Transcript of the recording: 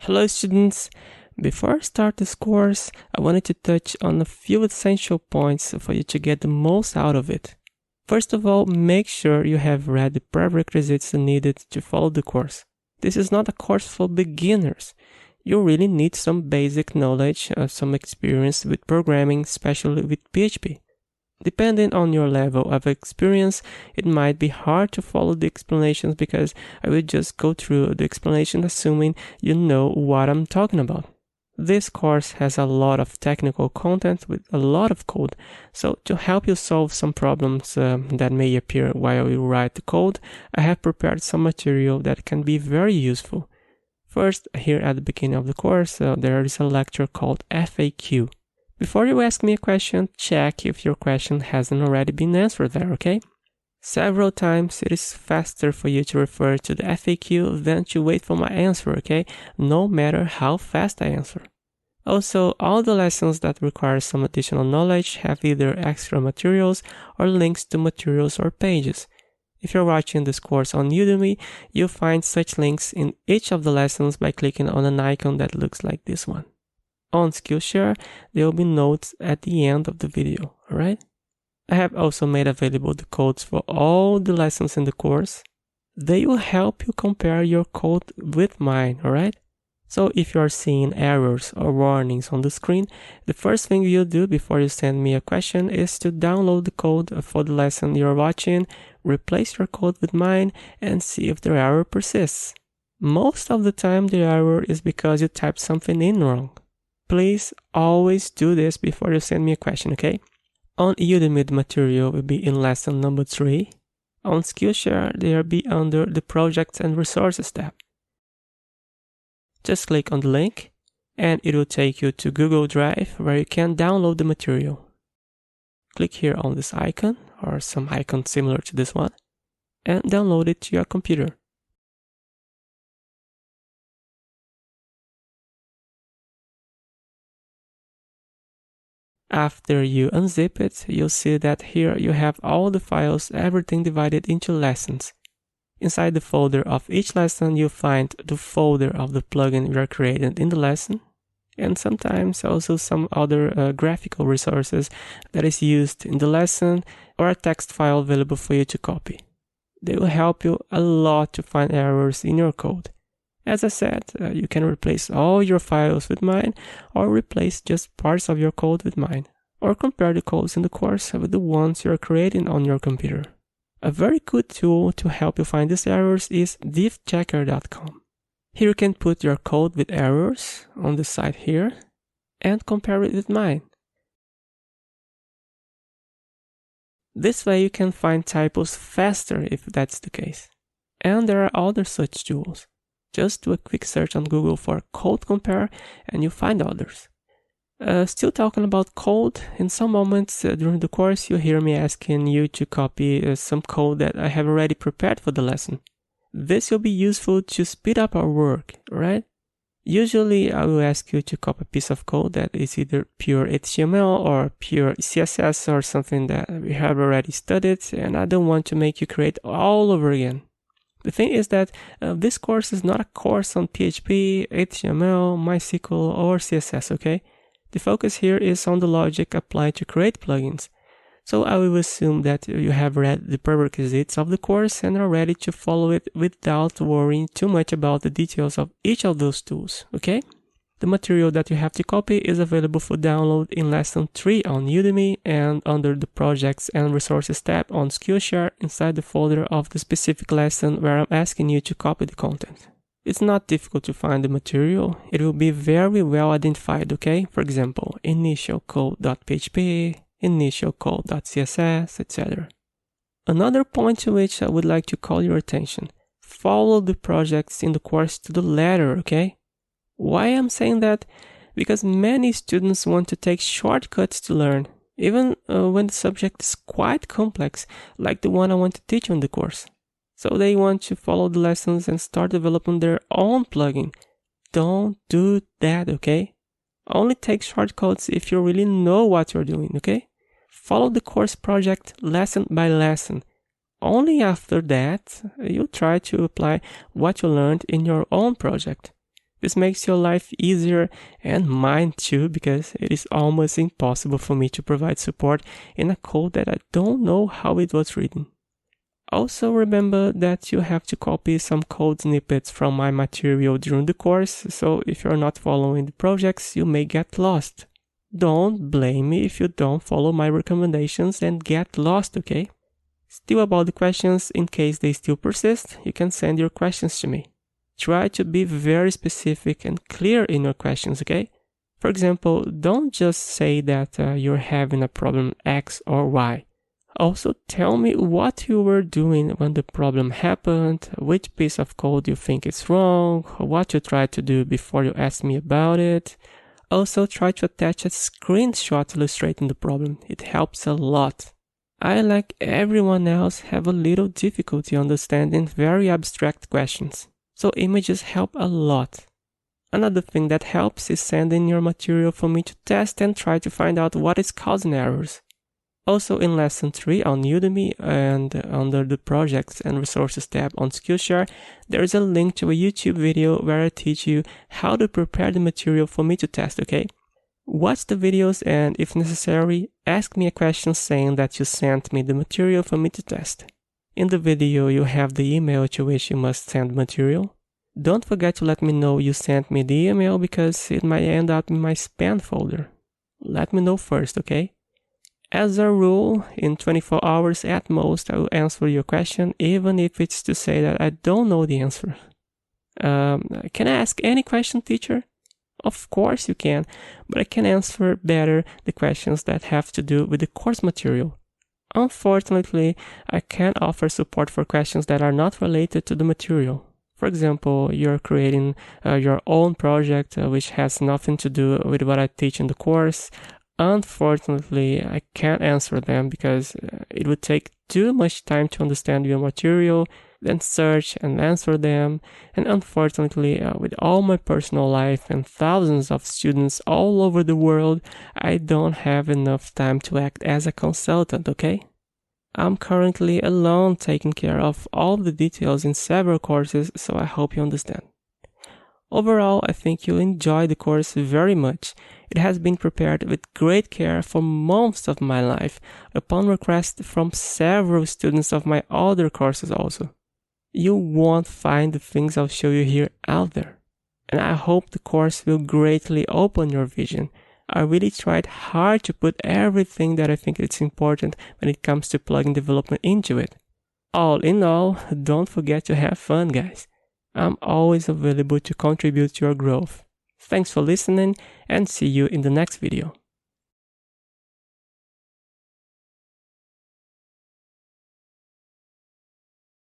Hello students, before I start this course, I wanted to touch on a few essential points for you to get the most out of it. First of all, make sure you have read the prerequisites needed to follow the course. This is not a course for beginners. You really need some basic knowledge, some experience with programming, especially with PHP. Depending on your level of experience, it might be hard to follow the explanations because I will just go through the explanation assuming you know what I'm talking about. This course has a lot of technical content with a lot of code, so to help you solve some problems that may appear while you write the code, I have prepared some material that can be very useful. First, here at the beginning of the course, there is a lecture called FAQ. Before you ask me a question, check if your question hasn't already been answered there, okay? Several times it is faster for you to refer to the FAQ than to wait for my answer, okay? No matter how fast I answer. Also, all the lessons that require some additional knowledge have either extra materials or links to materials or pages. If you're watching this course on Udemy, you'll find such links in each of the lessons by clicking on an icon that looks like this one. On Skillshare, there will be notes at the end of the video, alright? I have also made available the codes for all the lessons in the course. They will help you compare your code with mine, alright? So if you are seeing errors or warnings on the screen, the first thing you'll do before you send me a question is to download the code for the lesson you're watching, replace your code with mine, and see if the error persists. Most of the time the error is because you typed something in wrong. Please always do this before you send me a question, okay? On Udemy, the material will be in lesson number 3. On Skillshare, they will be under the Projects and Resources tab. Just click on the link, and it will take you to Google Drive where you can download the material. Click here on this icon, or some icon similar to this one, and download it to your computer. After you unzip it, you'll see that here you have all the files, everything divided into lessons. Inside the folder of each lesson, you'll find the folder of the plugin you are creating in the lesson, and sometimes also some other graphical resources that is used in the lesson, or a text file available for you to copy. They will help you a lot to find errors in your code. As I said, you can replace all your files with mine, or replace just parts of your code with mine, or compare the codes in the course with the ones you are creating on your computer. A very good tool to help you find these errors is diffchecker.com. Here you can put your code with errors on the side here, and compare it with mine. This way you can find typos faster if that's the case. And there are other such tools. Just do a quick search on Google for code compare and you'll find others. Still talking about code, in some moments during the course you hear me asking you to copy some code that I have already prepared for the lesson. This will be useful to speed up our work, right? Usually I will ask you to copy a piece of code that is either pure HTML or pure CSS or something that we have already studied, and I don't want to make you create all over again. The thing is that this course is not a course on PHP, HTML, MySQL, or CSS, okay? The focus here is on the logic applied to create plugins. So I will assume that you have read the prerequisites of the course and are ready to follow it without worrying too much about the details of each of those tools, okay? The material that you have to copy is available for download in lesson 3 on Udemy and under the Projects and Resources tab on Skillshare inside the folder of the specific lesson where I'm asking you to copy the content. It's not difficult to find the material. It will be very well identified, okay? For example, initialcode.php, initialcode.css, etc. Another point to which I would like to call your attention. Follow the projects in the course to the letter, okay? Why I'm saying that? Because many students want to take shortcuts to learn, even when the subject is quite complex, like the one I want to teach on the course. So they want to follow the lessons and start developing their own plugin. Don't do that, okay? Only take shortcuts if you really know what you're doing, okay? Follow the course project lesson by lesson. Only after that, you try to apply what you learned in your own project. This makes your life easier and mine too, because it is almost impossible for me to provide support in a code that I don't know how it was written. Also remember that you have to copy some code snippets from my material during the course, so if you're not following the projects, you may get lost. Don't blame me if you don't follow my recommendations and get lost, okay? Still about the questions, in case they still persist, you can send your questions to me. Try to be very specific and clear in your questions, okay? For example, don't just say that you're having a problem X or Y. Also, tell me what you were doing when the problem happened, which piece of code you think is wrong, what you tried to do before you asked me about it. Also, try to attach a screenshot illustrating the problem. It helps a lot. I, like everyone else, have a little difficulty understanding very abstract questions, so images help a lot. Another thing that helps is sending your material for me to test and try to find out what is causing errors. Also, in Lesson 3 on Udemy and under the Projects and Resources tab on Skillshare, there is a link to a YouTube video where I teach you how to prepare the material for me to test, okay? Watch the videos and, if necessary, ask me a question saying that you sent me the material for me to test. In the video, you have the email to which you must send material. Don't forget to let me know you sent me the email because it might end up in my spam folder. Let me know first, okay? As a rule, in 24 hours at most, I will answer your question, even if it's to say that I don't know the answer. Can I ask any question, teacher? Of course you can, but I can answer better the questions that have to do with the course material. Unfortunately, I can't offer support for questions that are not related to the material. For example, you're creating your own project which has nothing to do with what I teach in the course. Unfortunately, I can't answer them because it would take too much time to understand your material, then search and answer them. And unfortunately, with all my personal life and thousands of students all over the world, I don't have enough time to act as a consultant, okay? I'm currently alone taking care of all the details in several courses, so I hope you understand. Overall, I think you'll enjoy the course very much. It has been prepared with great care for most of my life, upon request from several students of my other courses also. You won't find the things I'll show you here out there. And I hope the course will greatly open your vision. I really tried hard to put everything that I think is important when it comes to plugin development into it. All in all, don't forget to have fun, guys. I'm always available to contribute to your growth. Thanks for listening and see you in the next video.